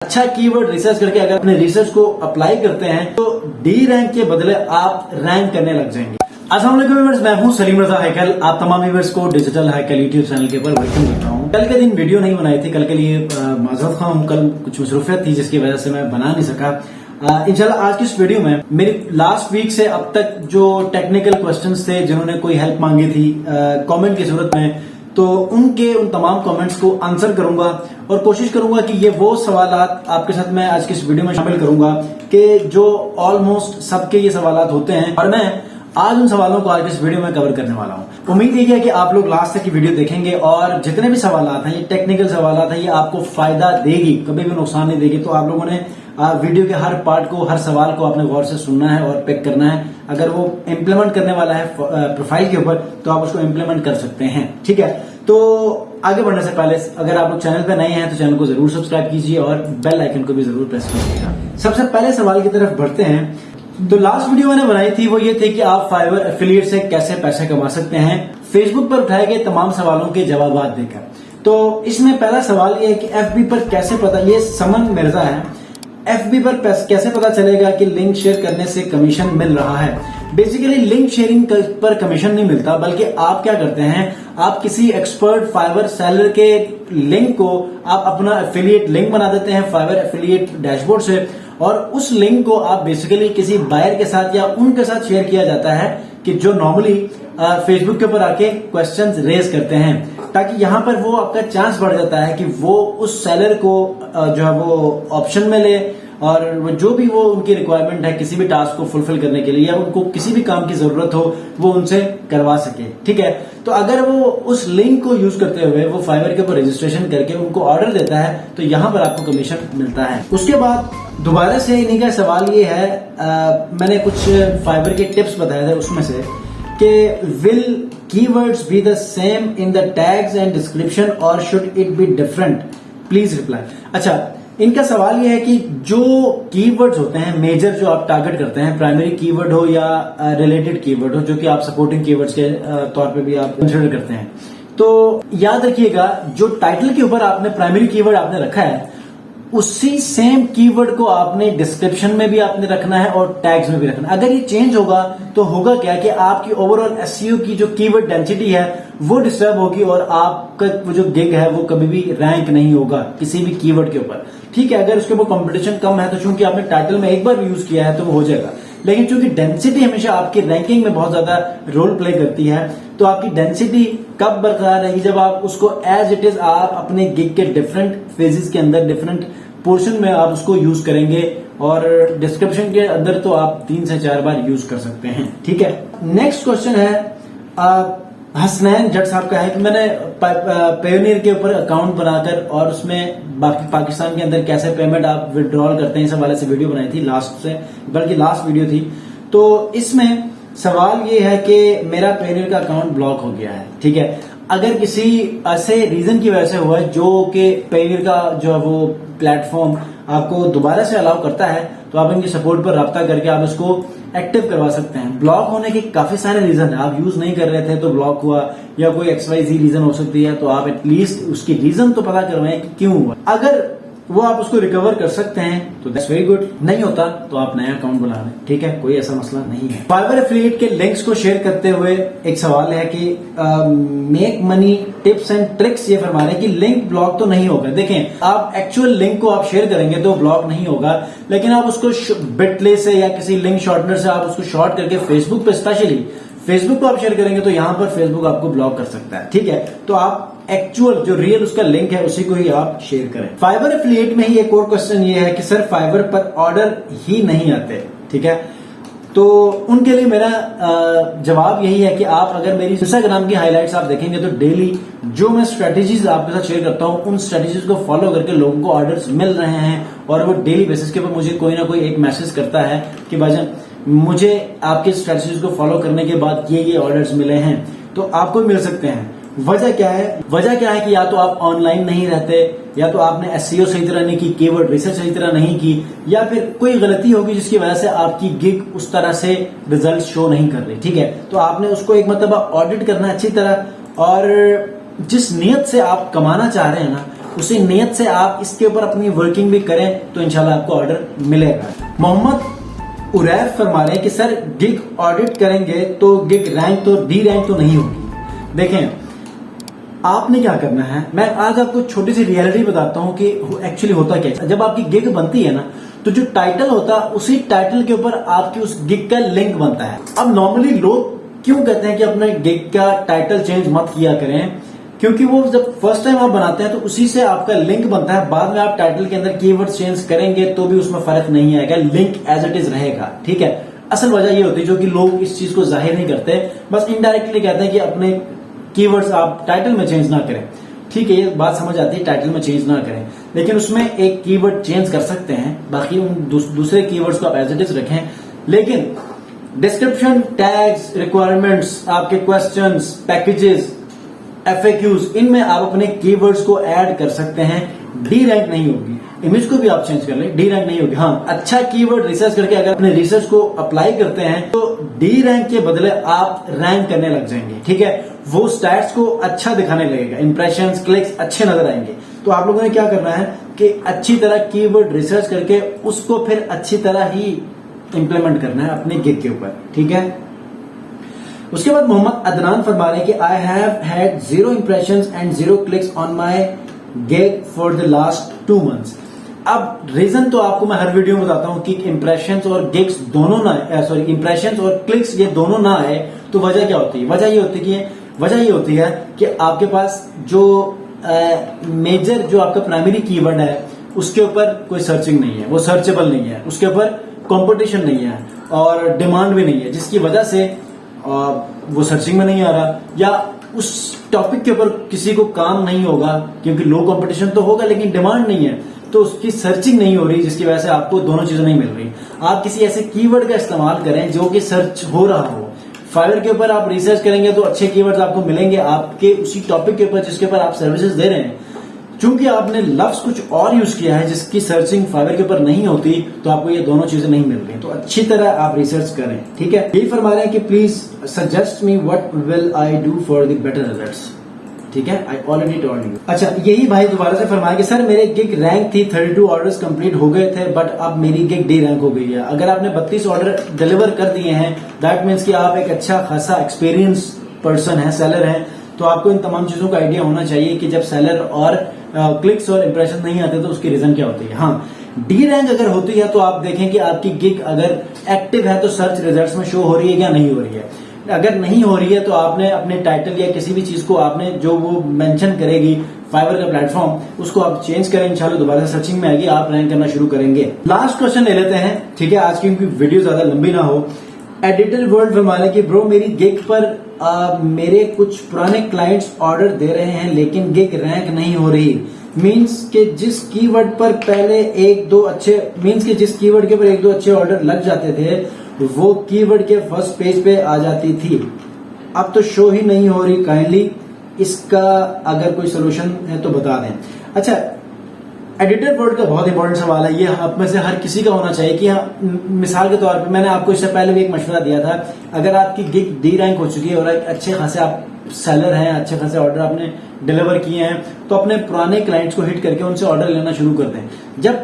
अच्छा keyword research करके अगर अपने रिसर्च को अप्लाई करते हैं तो डी रैंक के बदले आप रैंक करने लग जाएंगे। अस्सलाम वालेकुम व्यूअर्स, मैं हूं सलीम रजा हैकल। आप तमाम व्यूअर्स को डिजिटल हैकल यूट्यूब चैनल के ऊपर वेलकम करता हूं। कल के दिन वीडियो नहीं बनाई थी, कल के लिए माजरत खां हूं। कल कुछ मसरूफियत थी जिसकी वजह से मैं बना नहीं सका। इंशाल्लाह आज की इस वीडियो में मेरी लास्ट वीक से अब तक जो टेक्निकल क्वेश्चंस थे जिन्होंने कोई हेल्प मांगी थी कमेंट की सूरत में, तो उन तमाम कमेंट्स को आंसर करूंगा और कोशिश करूंगा कि ये वो सवालात आपके साथ मैं आज की इस वीडियो में शामिल करूंगा कि जो ऑलमोस्ट सबके ये सवालात होते हैं और मैं आज उन सवालों को आज इस वीडियो में कवर करने वाला हूं। उम्मीद यही है कि आप लोग लास्ट तक की वीडियो देखेंगे और जितने भी सवालात हैं, ये टेक्निकल सवालात हैं, ये आपको फायदा देगी, कभी भी नुकसान नहीं देगी। तो आप लोगों ने वीडियो के हर पार्ट को, हर सवाल को आपने गौर से सुनना है और पिक करना है। अगर वो इम्प्लीमेंट करने वाला है प्रोफाइल के ऊपर तो आप उसको इम्प्लीमेंट कर सकते हैं। ठीक है, तो आगे बढ़ने से पहले अगर आप लोग चैनल पे नए हैं तो चैनल को जरूर सब्सक्राइब कीजिए और बेल आइकन को भी जरूर प्रेस कीजिएगा। सबसे पहले सवाल की तरफ बढ़ते हैं। तो लास्ट वीडियो मैंने बनाई थी वो ये थे कि आप फाइवर एफिलिएट से कैसे पैसे कमा सकते हैं, फेसबुक पर उठाए गए तमाम सवालों के जवाब देकर। तो इसमें पहला सवाल ये है कि एफबी पर कैसे पता, ये समन मिर्जा है, एफबी पर कैसे पता चलेगा कि लिंक शेयर करने से कमीशन मिल रहा है। बेसिकली लिंक शेयरिंग पर कमीशन नहीं मिलता, बल्कि आप क्या करते हैं, आप किसी एक्सपर्ट फाइवर सेलर के लिंक को आप अपना एफिलिएट लिंक बना देते हैं फाइवर एफिलिएट डैशबोर्ड से, और उस लिंक को आप बेसिकली किसी बायर के साथ या उनके साथ शेयर किया जाता है कि जो नॉर्मली फेसबुक के ऊपर आके क्वेश्चंस रेज करते हैं, ताकि यहां पर वो आपका चांस बढ़ जाता है कि वो उस सेलर को जो है वो ऑप्शन में ले और जो भी वो उनकी रिक्वायरमेंट है किसी भी टास्क को फुलफिल करने के लिए या उनको किसी भी काम की जरूरत हो वो उनसे करवा सके। ठीक है, तो अगर वो उस लिंक को यूज करते हुए वो फाइवर के ऊपर रजिस्ट्रेशन करके उनको ऑर्डर देता है तो यहां पर आपको कमीशन मिलता है। उसके बाद दोबारा से इन्हीं का सवाल ये है, मैंने कुछ फाइवर के टिप्स बताए थे उसमें से कि will keywords be the same in the tags and description और should it be different, please reply. अच्छा, इनका सवाल यह है कि जो कीवर्ड्स होते हैं मेजर जो आप टारगेट करते हैं, प्राइमरी कीवर्ड हो या रिलेटेड कीवर्ड हो, जो कि आप सपोर्टिंग कीवर्ड्स के तौर पे भी आप कंसिडर करते हैं, तो याद रखिएगा जो टाइटल के ऊपर आपने प्राइमरी कीवर्ड आपने रखा है उसी सेम कीवर्ड को आपने डिस्क्रिप्शन में भी आपने रखना है और टैग्स में भी रखना है। अगर ये चेंज होगा तो होगा क्या कि आपकी ओवरऑल एसईओ की जो कीवर्ड डेंसिटी है वो डिस्टर्ब होगी और आपका वो जो गिग है वो कभी भी रैंक नहीं होगा किसी भी कीवर्ड के ऊपर। ठीक है, अगर उसके ऊपर कंपटीशन कम है तो चूंकि आपने टाइटल में एक बार भी यूज किया है तो वो हो जाएगा, लेकिन चूंकि डेंसिटी हमेशा आपकी रैंकिंग में बहुत ज्यादा रोल प्ले करती है तो आपकी डेंसिटी कब बरकरार रहेगी, जब आप उसको एज इट इज आप अपने गिग के डिफरेंट फेजेस के अंदर डिफरेंट पोर्शन में आप उसको यूज करेंगे और डिस्क्रिप्शन के अंदर तो आप 3 से 4 बार यूज कर सकते हैं। ठीक है, नेक्स्ट क्वेश्चन है हसनैन जट साहब का है कि मैंने पेयोनियर के ऊपर अकाउंट बनाकर और उसमें बाकी पाकिस्तान के अंदर कैसे पेमेंट आप विड्रॉल करते हैं इस हवाले से वीडियो बनाई थी, बल्कि लास्ट वीडियो थी। तो इसमें सवाल ये है कि मेरा पेयोनियर का अकाउंट ब्लॉक हो गया है। ठीक है, अगर किसी ऐसे रीजन की वजह से हुआ है जो कि पेयोनियर का जो है वो प्लेटफॉर्म आपको दोबारा से अलाउ करता है तो आप इनकी सपोर्ट पर राब्ता करके आप इसको एक्टिव करवा सकते हैं। ब्लॉक होने के काफी सारे रीजन है, आप यूज नहीं कर रहे थे तो ब्लॉक हुआ या कोई XYZ रीजन हो सकती है, तो आप एटलीस्ट उसकी रीजन तो पता करवाएं कि क्यों हुआ। अगर वो आप उसको रिकवर कर सकते हैं तो दैट्स वेरी गुड, नहीं होता तो आप नया अकाउंट बना लें। ठीक है, कोई ऐसा मसला नहीं है। फाइवर एफिलिएट के लिंक्स को शेयर करते हुए एक सवाल है कि make money tips and tricks, ये फरमा रहे हैं कि लिंक ब्लॉक तो नहीं होगा। देखें, आप एक्चुअल लिंक को आप शेयर करेंगे तो ब्लॉक नहीं होगा, लेकिन आप उसको बिटले से या किसी लिंक शॉर्टनर से आप उसको शॉर्ट करके फेसबुक पे, स्पेशली फेसबुक को आप शेयर करेंगे तो यहां पर फेसबुक आपको ब्लॉक कर सकता है। ठीक है, तो आप एक्चुअल जो रियल उसका लिंक है उसी को ही आप शेयर करें। फाइवर एफिलिएट में ही एक और क्वेश्चन ये है कि सर फाइवर पर ऑर्डर ही नहीं आते। ठीक है, तो उनके लिए मेरा जवाब यही है कि आप अगर मेरी इंस्टाग्राम की हाइलाइट्स आप देखेंगे तो डेली जो मैं स्ट्रेटेजीज आपके साथ शेयर करता हूं उन स्ट्रेटेजीज को फॉलो करके लोगों को ऑर्डर्स मिल रहे हैं और वो डेली बेसिस के ऊपर मुझे कोई ना कोई एक मैसेज करता है कि भाईजान मुझे आपके स्ट्रेटेजीज को फॉलो करने के बाद ये ऑर्डर्स मिले हैं, तो आपको मिल सकते हैं। वजह क्या है? वजह क्या है कि या तो आप ऑनलाइन नहीं रहते, या तो आपने एसईओ सही तरह नहीं की, कीवर्ड रिसर्च सही तरह नहीं की, या फिर कोई गलती होगी जिसकी वजह से आपकी गिग उस तरह से रिजल्ट शो नहीं कर रही। ठीक है, तो आपने उसको एक मतलब ऑडिट करना अच्छी तरह, और जिस नियत से आप कमाना चाह रहे हैं ना उसी नियत से आप इसके ऊपर अपनी वर्किंग भी करें तो इंशाल्लाह आपको ऑर्डर मिलेगा। मोहम्मद उरैफ फरमा रहे हैं कि सर गिग ऑडिट करेंगे तो गिग रैंक तो डी रैंक तो नहीं होगी। देखें आपने क्या करना है, मैं आज आपको छोटी सी रियलिटी बताता हूं कि एक्चुअली होता क्या है। जब आपकी गिग बनती है ना तो जो टाइटल होता है उसी टाइटल के ऊपर आपकी उस गिग का लिंक बनता है। अब नॉर्मली लोग क्यों कहते हैं कि अपने गिग का टाइटल चेंज मत किया करें, क्योंकि वो जब फर्स्ट टाइम आप बनाते हैं तो उसी से आपका लिंक बनता है। बाद में आप टाइटल के अंदर कीवर्ड चेंज करेंगे तो भी उसमें फर्क नहीं आएगा, लिंक एज इट इज रहेगा। ठीक है, असल वजह ये होती है जो कि लोग इस चीज को जाहिर नहीं करते, बस इनडायरेक्टली कहते हैं कि अपने कीवर्ड्स आप टाइटल में चेंज ना करें। ठीक है, ये बात समझ आती है, टाइटल में चेंज ना करें, लेकिन उसमें एक कीवर्ड चेंज कर सकते हैं, बाकी उन दूसरे कीवर्ड्स को आप एज इट इज रखें। लेकिन डिस्क्रिप्शन, टैग्स, रिक्वायरमेंट्स, आपके क्वेश्चंस, पैकेजेस, FAQs, इनमें आप अपने कीवर्ड्स को ऐड कर सकते हैं। डी रैंक नहीं होगी। इमेज को भी आप चेंज कर लें, डी रैंक नहीं होगी। हाँ, अच्छा कीवर्ड रिसर्च करके अगर अपने रिसर्च को अप्लाई करते हैं तो डी रैंक के बदले आप रैंक करने लग जाएंगे। ठीक है, वो स्टैट्स को अच्छा दिखाने लगेगा, इंप्रेशंस, क्लिक्स अच्छे नजर आएंगे। तो आप लोगों ने क्या करना है कि अच्छी तरह कीवर्ड रिसर्च करके उसको फिर अच्छी तरह ही इंप्लीमेंट करना है अपने गिग के ऊपर। ठीक है, उसके बाद मोहम्मद अदनान फरमा रहे हैं कि I have had 0 impressions and 0 clicks on my gig for the last 2 months. अब रीजन तो आपको मैं हर वीडियो में बताता हूं कि इंप्रेशंस और गिग्स दोनों ना, सॉरी इंप्रेशंस और क्लिक्स ये दोनों ना आए तो वजह क्या होती है। वजह ये होती है कि आपके पास जो मेजर जो आपका प्राइमरी कीवर्ड है उसके ऊपर कोई सर्चिंग नहीं है, वो सर्चेबल नहीं है, उसके ऊपर कंपटीशन नहीं है और डिमांड भी नहीं है, जिसकी वजह से वो सर्चिंग में नहीं आ रहा, या उस टॉपिक के ऊपर किसी को काम नहीं होगा क्योंकि लो कंपटीशन तो होगा लेकिन डिमांड नहीं है, तो उसकी सर्चिंग नहीं हो रही, जिसकी वजह से आपको दोनों चीजें नहीं मिल रही। आप किसी ऐसे कीवर्ड का इस्तेमाल करें जो कि सर्च हो रहा हो। फाइवर के ऊपर आप रिसर्च करेंगे तो अच्छे कीवर्ड्स आपको मिलेंगे आपके उसी टॉपिक के ऊपर जिसके ऊपर आप सर्विसेज दे रहे हैं। चूंकि आपने लफ्ज कुछ और यूज किया है जिसकी सर्चिंग फाइवर के ऊपर नहीं होती, तो आपको ये दोनों चीजें नहीं मिल रही। तो अच्छी तरह आप रिसर्च करें। ठीक है, यही फरमा रहे हैं कि please suggest me what will I do for the better results. ठीक है, आई ऑलरेडी टोल्ड यू। अच्छा, यही भाई दोबारा से फरमाया कि सर मेरे गिग रैंक थी, 32 ऑर्डर्स कंप्लीट हो गए थे, बट अब मेरी गिग डी रैंक हो गई है। अगर आपने 32 ऑर्डर डिलीवर कर दिए हैं, दैट मीन्स कि आप एक अच्छा खासा एक्सपीरियंस पर्सन है, सेलर है, तो आपको इन तमाम चीजों का आइडिया होना चाहिए कि जब सेलर और क्लिक्स और इंप्रेशन नहीं आते तो उसकी रीजन क्या होती है। हाँ, डी रैंक अगर होती है तो आप देखें कि आपकी गिग अगर एक्टिव है तो सर्च रिजल्ट्स में शो हो रही है या नहीं हो रही है। अगर नहीं हो रही है तो आपने अपने टाइटल या किसी भी चीज को आपने जो वो मेंशन करेगी फाइवर का प्लेटफॉर्म, उसको आप चेंज करें, इंशाल्लाह दोबारा सर्चिंग में आएगी, आप रैंक करना शुरू करेंगे। लास्ट क्वेश्चन ले लेते हैं, ठीक है, आज की वीडियो ज्यादा लंबी ना हो। एडिटर वर्ल्ड फरमाने की ब्रो मेरी गिग पर मेरे कुछ पुराने क्लाइंट्स ऑर्डर दे रहे हैं लेकिन गिग रैंक नहीं हो रही। मींस के जिस कीवर्ड पर पहले एक दो अच्छे ऑर्डर लग जाते थे वो कीवर्ड के फर्स्ट पेज पे आ जाती थी, अब तो शो ही नहीं हो रही। काइंडली इसका अगर कोई सोल्यूशन है तो बता दें। अच्छा, एडिटर वर्ड का बहुत इंपॉर्टेंट सवाल है, ये आप में से हर किसी का होना चाहिए कि हाँ, मिसाल के तौर पे मैंने आपको इससे पहले भी एक मशवरा दिया था, अगर आपकी गिग डी रैंक हो चुकी है और अच्छे खासे आप सेलर हैं, अच्छे खासे ऑर्डर आपने डिलीवर किए हैं, तो अपने पुराने क्लाइंट्स को हिट करके उनसे ऑर्डर लेना शुरू कर दें। जब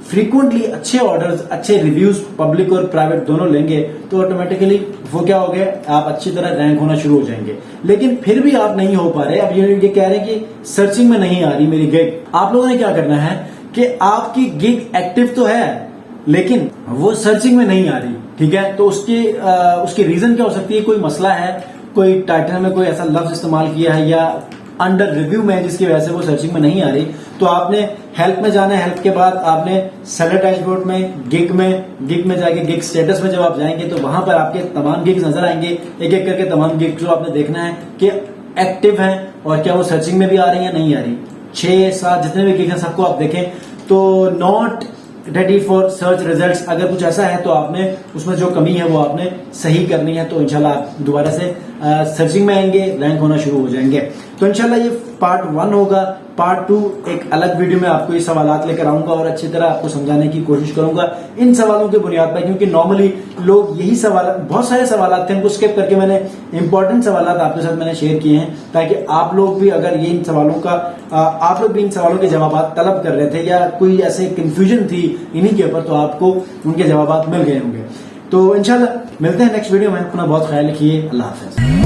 फ्रीक्वेंटली अच्छे ऑर्डर्स, अच्छे रिव्यूज पब्लिक और प्राइवेट दोनों लेंगे तो ऑटोमेटिकली वो क्या हो गया, आप अच्छी तरह रैंक होना शुरू हो जाएंगे। लेकिन फिर भी आप नहीं हो पा रहे, अब ये कह रहे हैं कि सर्चिंग में नहीं आ रही मेरी गिग। आप लोगों ने क्या करना है कि आपकी गिग एक्टिव तो है लेकिन वो सर्चिंग में नहीं आ रही। ठीक है, तो उसकी रीजन क्या हो सकती है, कोई मसला है, कोई टाइटल में कोई ऐसा लफ्ज इस्तेमाल किया है या अंडर रिव्यू में जिसकी वजह से वो सर्चिंग में नहीं आ रही। तो आपने हेल्प में जाना है, हेल्प के बाद आपने सेलर डैशबोर्ड में गिग में जाके गिग स्टेटस में जब आप जाएंगे तो वहां पर आपके तमाम गिग्स नजर आएंगे, एक एक करके तमाम गिग जो आपने देखना है कि एक्टिव हैं और क्या वो सर्चिंग में भी आ रही है नहीं आ रही। 6-7 जितने भी गिग हैं सबको आप देखें, तो not ready for search results, अगर कुछ ऐसा है तो आपने उसमें जो कमी है वो आपने सही करनी है, तो इंशाल्लाह आप दोबारा से सर्चिंग में आएंगे, रैंक होना शुरू हो जाएंगे। तो इंशाल्लाह ये पार्ट 1 होगा। पार्ट 2 एक अलग वीडियो में आपको ये सवालात लेकर आऊंगा और अच्छी तरह आपको समझाने की कोशिश करूंगा इन सवालों की बुनियाद पर, क्योंकि नॉर्मली लोग यही सवाल, बहुत सारे सवालात थे, उनको स्किप करके मैंने इंपॉर्टेंट सवालात आपके साथ मैंने शेयर किए हैं, ताकि आप लोग भी अगर ये इन सवालों का आप लोग भी इन सवालों के जवाब तलब कर रहे थे या कोई ऐसे कंफ्यूजन थी इन्हीं के ऊपर, तो आपको उनके जवाब मिल गए होंगे। तो इंशाल्लाह मिलते हैं नेक्स्ट वीडियो में। अपना बहुत ख्याल रखिए। अल्लाह हाफिज।